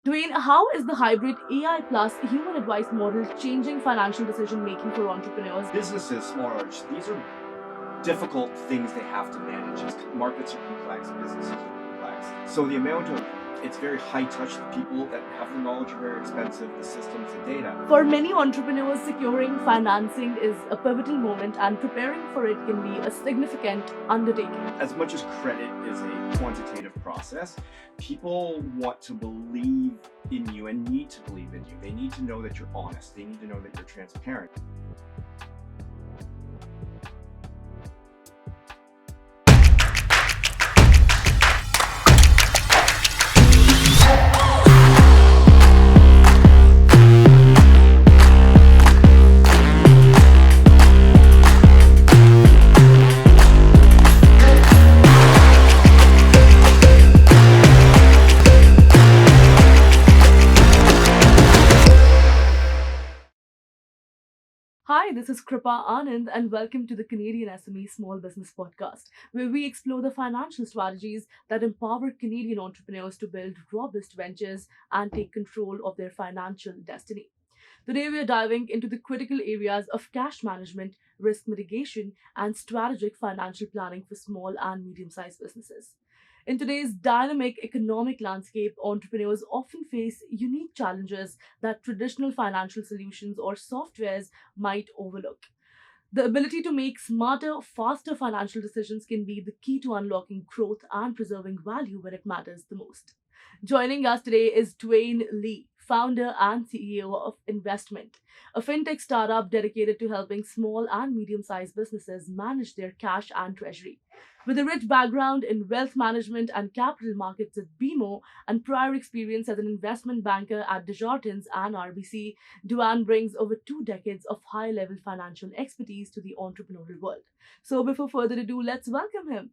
Duane, how is the hybrid AI plus human advice model changing financial decision making for entrepreneurs? Businesses, small or large, these are difficult things they have to manage. Markets are complex, businesses are complex. So the amount of it's very high touch. The people that have the knowledge are very expensive, the systems, the data. For many entrepreneurs, securing financing is a pivotal moment, and preparing for it can be a significant undertaking. As much as credit is a quantitative process, people want to believe in you and need to believe in you. They need to know that you're honest. They need to know that you're transparent. Hi, this is Kripa Anand, and welcome to the CanadianSME Small Business Podcast, where we explore the financial strategies that empower Canadian entrepreneurs to build robust ventures and take control of their financial destiny. Today, we are diving into the critical areas of cash management, risk mitigation, and strategic financial planning for small and medium sized businesses. In today's dynamic economic landscape, entrepreneurs often face unique challenges that traditional financial solutions or softwares might overlook. The ability to make smarter, faster financial decisions can be the key to unlocking growth and preserving value when it matters the most. Joining us today is Duane Lee, founder and CEO of InvestMint, a fintech startup dedicated to helping small and medium sized businesses manage their cash and treasury. With a rich background in wealth management and capital markets at BMO and prior experience as an investment banker at Desjardins and RBC, Duane brings over 2 decades of high level financial expertise to the entrepreneurial world. So, before further ado, let's welcome him.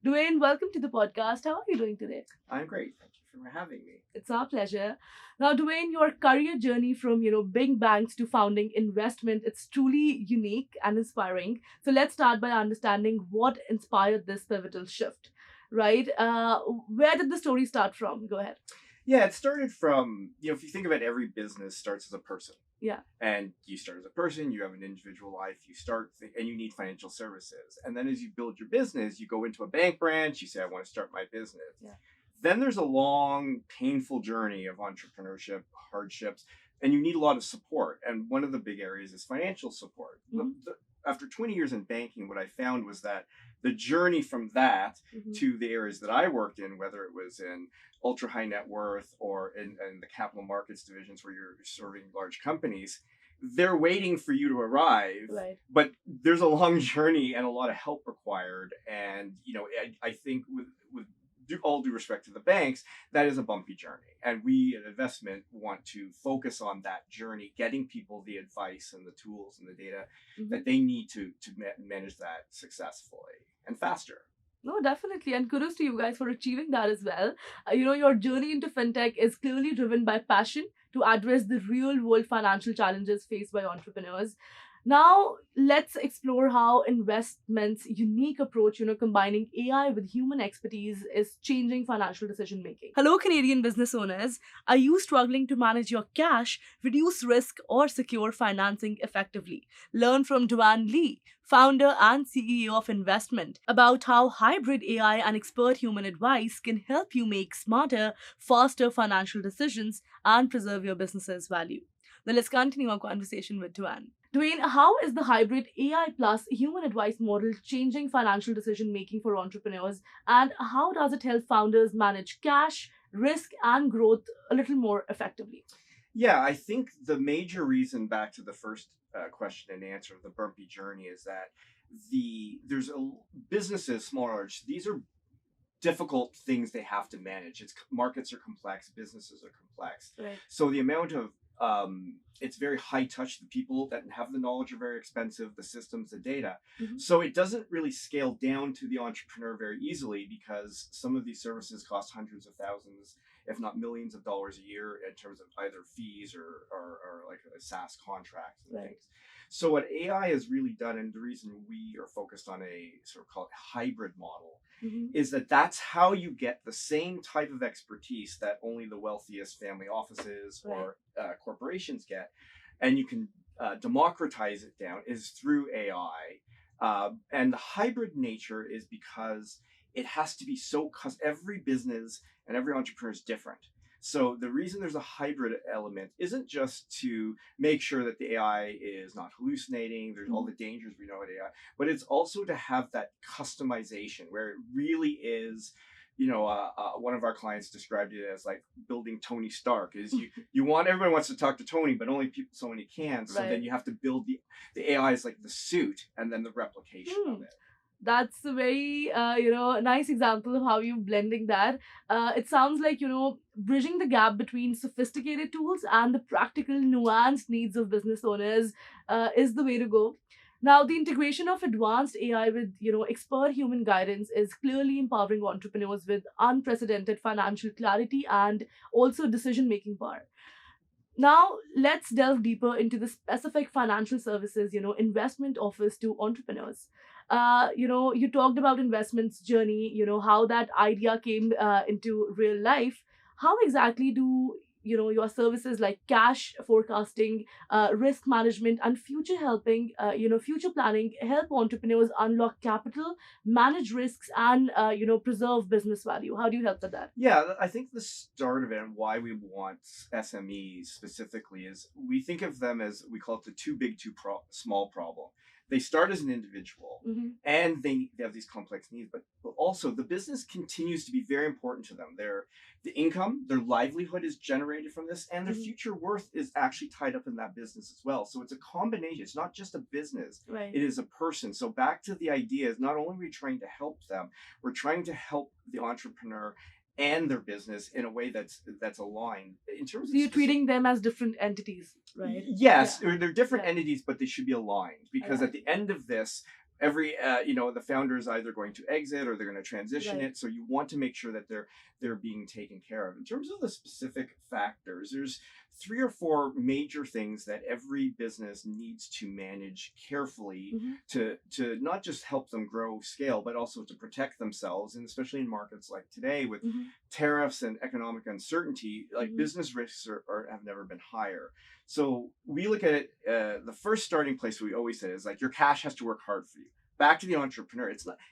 Duane, welcome to the podcast. How are you doing today? I'm great. Thank you for having me. It's our pleasure. Now, Duane, your career journey from big banks to founding investment, it's truly unique and inspiring. So let's start by understanding what inspired this pivotal shift, right? Where did the story start from? Go ahead. Yeah, it started from, if you think about every business starts as a person. Yeah. And you start as a person, you have an individual life, and you need financial services. And then as you build your business, you go into a bank branch, you say, I want to start my business. Yeah. Then there's a long, painful journey of entrepreneurship, hardships, and you need a lot of support. And one of the big areas is financial support. Mm-hmm. After 20 years in banking, what I found was that the journey from that to the areas that I worked in, whether it was in ultra high net worth or in the capital markets divisions where you're serving large companies, they're waiting for you to arrive. Right. But there's a long journey and a lot of help required. And, I think with all due respect to the banks, that is a bumpy journey. And we at InvestMint want to focus on that journey, getting people the advice and the tools and the data that they need to manage that successfully and faster. No, definitely. And kudos to you guys for achieving that as well. Your journey into fintech is clearly driven by passion to address the real world financial challenges faced by entrepreneurs. Now, let's explore how InvestMint's unique approach, combining AI with human expertise, is changing financial decision making. Hello, Canadian business owners. Are you struggling to manage your cash, reduce risk, or secure financing effectively? Learn from Duane Lee, founder and CEO of InvestMint, about how hybrid AI and expert human advice can help you make smarter, faster financial decisions and preserve your business's value. Now, let's continue our conversation with Duane. Duane, how is the hybrid AI plus human advice model changing financial decision making for entrepreneurs? And how does it help founders manage cash, risk, and growth a little more effectively? Yeah, I think the major reason, back to the first question and answer of the bumpy journey, is that businesses, small or large, these are difficult things they have to manage. Markets are complex, businesses are complex. Right. So the amount of it's very high touch. The people that have the knowledge are very expensive, the systems, the data. So it doesn't really scale down to the entrepreneur very easily, because some of these services cost hundreds of thousands, if not millions of dollars a year in terms of either fees or like a SaaS contracts and things. So what AI has really done, and the reason we are focused on a sort of called hybrid model, is that that's how you get the same type of expertise that only the wealthiest family offices or corporations get. And you can democratize it down is through AI. And the hybrid nature is because it has to be because every business and every entrepreneur is different. So the reason there's a hybrid element isn't just to make sure that the AI is not hallucinating, there's all the dangers we know at AI, but it's also to have that customization where it really is, one of our clients described it as like building Tony Stark. Is everybody wants to talk to Tony, but only so many can. So then you have to build the AI is like the suit and then the replication of it. That's a very, nice example of how you're blending that. It sounds like, bridging the gap between sophisticated tools and the practical, nuanced needs of business owners is the way to go. Now, the integration of advanced AI with, expert human guidance is clearly empowering entrepreneurs with unprecedented financial clarity and also decision-making power. Now, let's delve deeper into the specific financial services, investment offers to entrepreneurs. You talked about investments journey, how that idea came into real life. How exactly do, your services like cash forecasting, risk management, and future planning help entrepreneurs unlock capital, manage risks, and, preserve business value? How do you help with that? Yeah, I think the start of it and why we want SMEs specifically is we think of them as, we call it the too big, too small problem. They start as an individual and they have these complex needs, but also the business continues to be very important to them. The income, their livelihood is generated from this, and their future worth is actually tied up in that business as well. So it's a combination. It's not just a business. It is a person. So back to the idea is not only are we trying to help them, we're trying to help the entrepreneur and their business in a way that's aligned. In terms of you're treating them as different entities, right? Yes, they're different entities, but they should be aligned because at the end of this, every the founder is either going to exit or they're going to transition it. So you want to make sure that they're being taken care of. In terms of the specific factors, there's 3 or 4 major things that every business needs to manage carefully to not just help them grow scale, but also to protect themselves. And especially in markets like today with tariffs and economic uncertainty, like business risks have never been higher. So we look at it, the first starting place we always say is like your cash has to work hard for you. Back to the entrepreneur.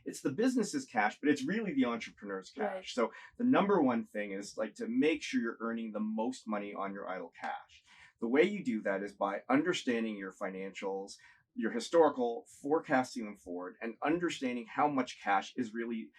It's the business's cash, but it's really the entrepreneur's cash. So the number one thing is like to make sure you're earning the most money on your idle cash. The way you do that is by understanding your financials, your historical, forecasting them forward, and understanding how much cash is really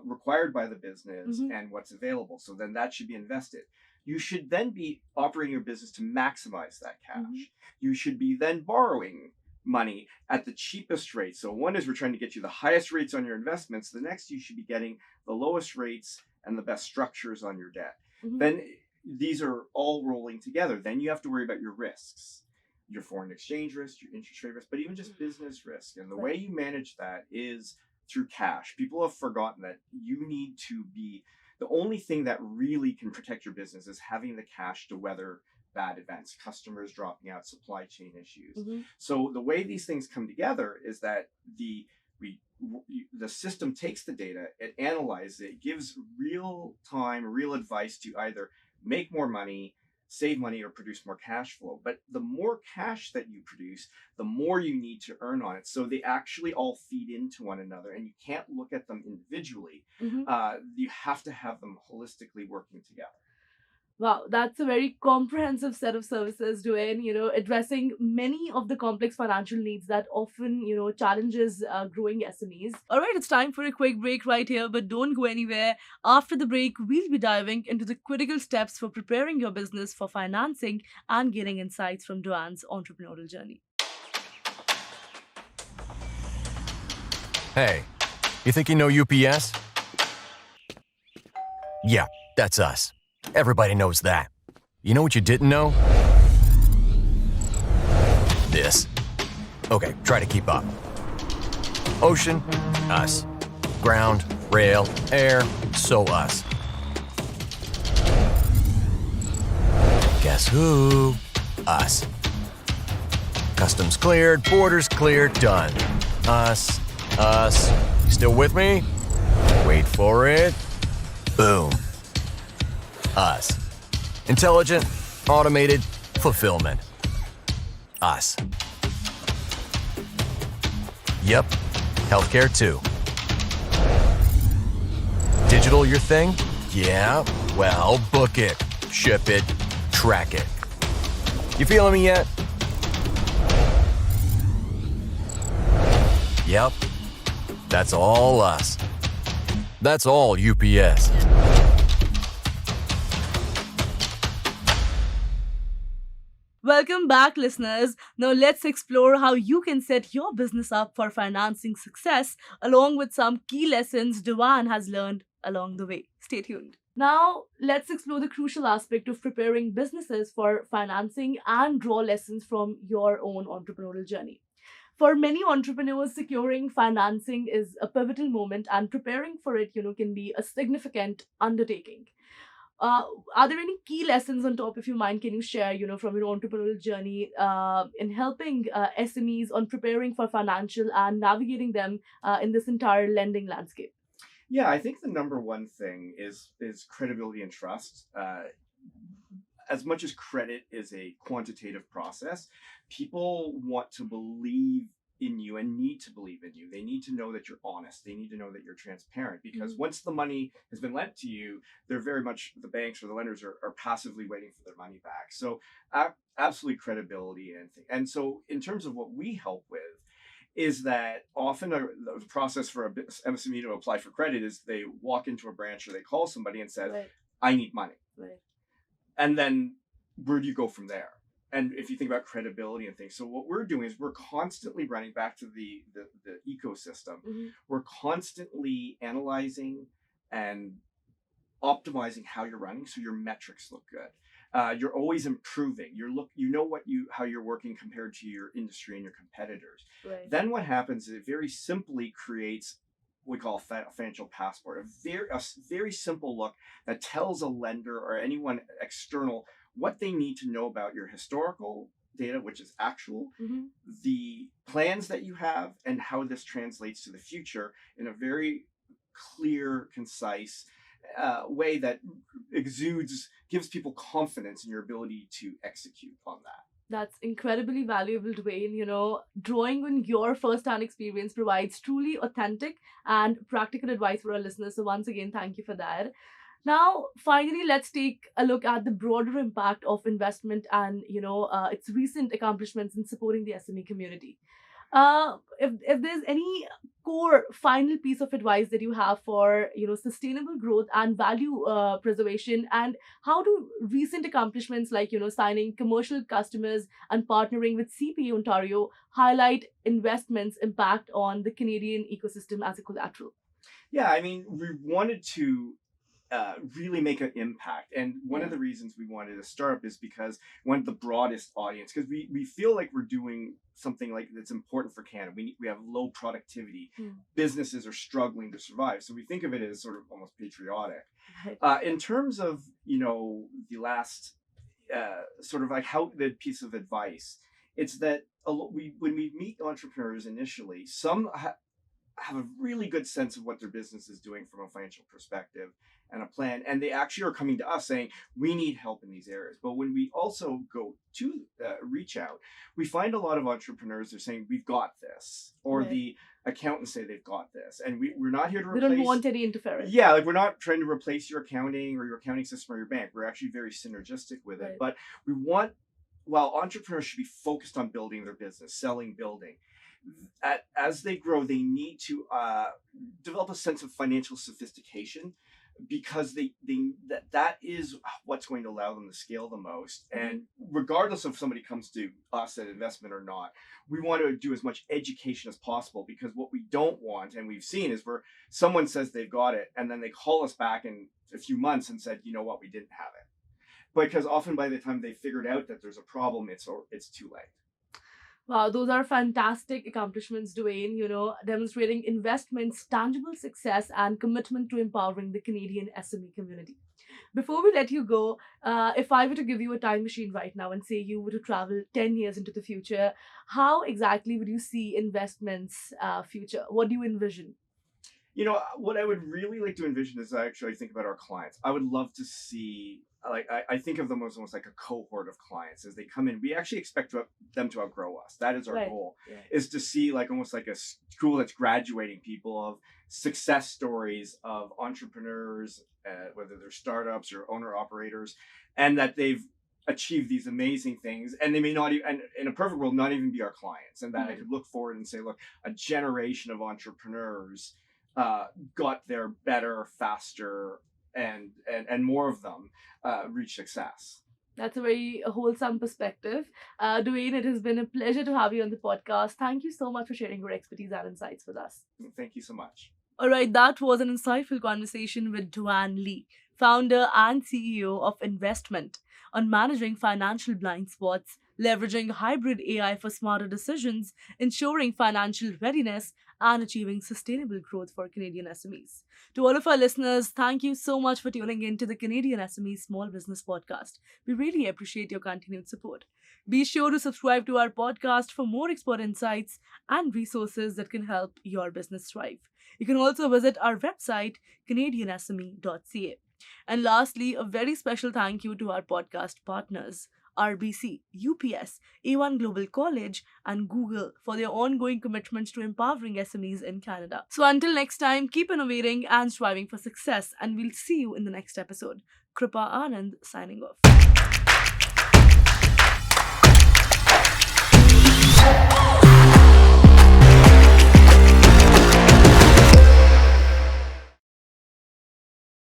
required by the business and what's available. So then that should be invested. You should then be operating your business to maximize that cash. You should be then borrowing money at the cheapest rate. So one is we're trying to get you the highest rates on your investments. The next, you should be getting the lowest rates and the best structures on your debt. Then these are all rolling together. Then you have to worry about your risks, your foreign exchange risk, your interest rate risk, but even just business risk. And the way you manage that is through cash. People have forgotten that you need to be the only thing that really can protect your business is having the cash to weather bad events, customers dropping out, supply chain issues. So the way these things come together is that the system takes the data, it analyzes it, gives real advice to either make more money, save money, or produce more cash flow. But the more cash that you produce, the more you need to earn on it. So they actually all feed into one another, and you can't look at them individually. You have to have them holistically working together. Wow, that's a very comprehensive set of services, Duane, addressing many of the complex financial needs that often, challenges growing SMEs. All right, it's time for a quick break right here, but don't go anywhere. After the break, we'll be diving into the critical steps for preparing your business for financing and getting insights from Duane's entrepreneurial journey. Hey, you think you know UPS? Yeah, that's us. Everybody knows that. You know what you didn't know? This. Okay, try to keep up. Ocean, us. Ground, rail, air, so us. Guess who? Us. Customs cleared, borders cleared, done. Us. Still with me? Wait for it. Boom. Us. Intelligent, automated, fulfillment. Us. Yep. Healthcare too. Digital your thing? Yeah. Well, book it, ship it, track it. You feeling me yet? Yep. That's all us. That's all UPS. Welcome back, listeners. Now let's explore how you can set your business up for financing success, along with some key lessons Duane has learned along the way. Stay tuned. Now, let's explore the crucial aspect of preparing businesses for financing and draw lessons from your own entrepreneurial journey. For many entrepreneurs, securing financing is a pivotal moment, and preparing for it, can be a significant undertaking. Are there any key lessons on top, if you mind, can you share, from your entrepreneurial journey in helping SMEs on preparing for financial and navigating them in this entire lending landscape? Yeah, I think the number one thing is credibility and trust. As much as credit is a quantitative process, people want to believe in you and need to believe in you. They need to know that you're honest. They need to know that you're transparent, because once the money has been lent to you, they're very much, the banks or the lenders are passively waiting for their money back. So absolutely credibility and thing. And so in terms of what we help with, is that often the process for a MSME to apply for credit is they walk into a branch or they call somebody and says, Right. I need money. Right. And then where do you go from there? And if you think about credibility and things, so what we're doing is we're constantly running back to the ecosystem. We're constantly analyzing and optimizing how you're running so your metrics look good. You're always improving. How you're working compared to your industry and your competitors. Right. Then what happens is it very simply creates what we call a financial passport, a very simple look that tells a lender or anyone external what they need to know about your historical data, which is actual, the plans that you have, and how this translates to the future in a very clear, concise way that gives people confidence in your ability to execute on that. That's incredibly valuable, Duane. Drawing on your first-hand experience provides truly authentic and practical advice for our listeners. So once again, thank you for that. Now, finally, let's take a look at the broader impact of InvestMint and, its recent accomplishments in supporting the SME community. If there's any core final piece of advice that you have for sustainable growth and value preservation, and how do recent accomplishments like signing commercial customers and partnering with CPA Ontario highlight InvestMint's impact on the Canadian ecosystem as a collateral? Yeah, I mean, we wanted to really make an impact. And one of the reasons we wanted to start up is because we wanted the broadest audience, because we feel like we're doing something like that's important for Canada. We have low productivity. Businesses are struggling to survive. So we think of it as sort of almost patriotic. In terms of, the last sort of like how the piece of advice, it's that when we meet entrepreneurs initially, some have a really good sense of what their business is doing from a financial perspective and a plan, and they actually are coming to us saying we need help in these areas. But when we also go to reach out, we find a lot of entrepreneurs are saying we've got this, or the accountants say they've got this, and we're not here to replace. We don't want any interference. Yeah, like we're not trying to replace your accounting or your accounting system or your bank. We're actually very synergistic with it. But we want, while entrepreneurs should be focused on building their business, selling, building, as they grow, they need to develop a sense of financial sophistication, because that is what's going to allow them to scale the most. And regardless of somebody comes to us at InvestMint or not, we want to do as much education as possible, because what we don't want, and we've seen, is where someone says they've got it and then they call us back in a few months and said, you know what, we didn't have it. Because often by the time they figured out that there's a problem, it's too late. Wow, those are fantastic accomplishments, Duane, demonstrating InvestMint's tangible success and commitment to empowering the Canadian SME community. Before we let you go, if I were to give you a time machine right now and say you were to travel 10 years into the future, how exactly would you see InvestMint's future? What do you envision? What I would really like to envision is I actually think about our clients. I would love to see, I think of them as almost like a cohort of clients as they come in. We actually expect them to outgrow us. That is our Right. goal, Yeah. is to see like almost like a school that's graduating people of success stories of entrepreneurs, whether they're startups or owner operators, and that they've achieved these amazing things, and they may not even, and in a perfect world, not even be our clients, and that I could look forward and say, look, a generation of entrepreneurs got there better, faster, and more of them reach success. That's a very wholesome perspective. Duane, it has been a pleasure to have you on the podcast. Thank you so much for sharing your expertise and insights with us. Thank you so much. All right, that was an insightful conversation with Duane Lee, founder and CEO of InvestMint, on managing financial blind spots, leveraging hybrid AI for smarter decisions, ensuring financial readiness, and achieving sustainable growth for Canadian SMEs. To all of our listeners, thank you so much for tuning in to the Canadian SME Small Business Podcast. We really appreciate your continued support. Be sure to subscribe to our podcast for more expert insights and resources that can help your business thrive. You can also visit our website, CanadianSME.ca. And lastly, a very special thank you to our podcast partners, RBC, UPS, A1 Global College, and Google for their ongoing commitments to empowering SMEs in Canada. So until next time, keep innovating and striving for success, and we'll see you in the next episode. Kripa Anand signing off.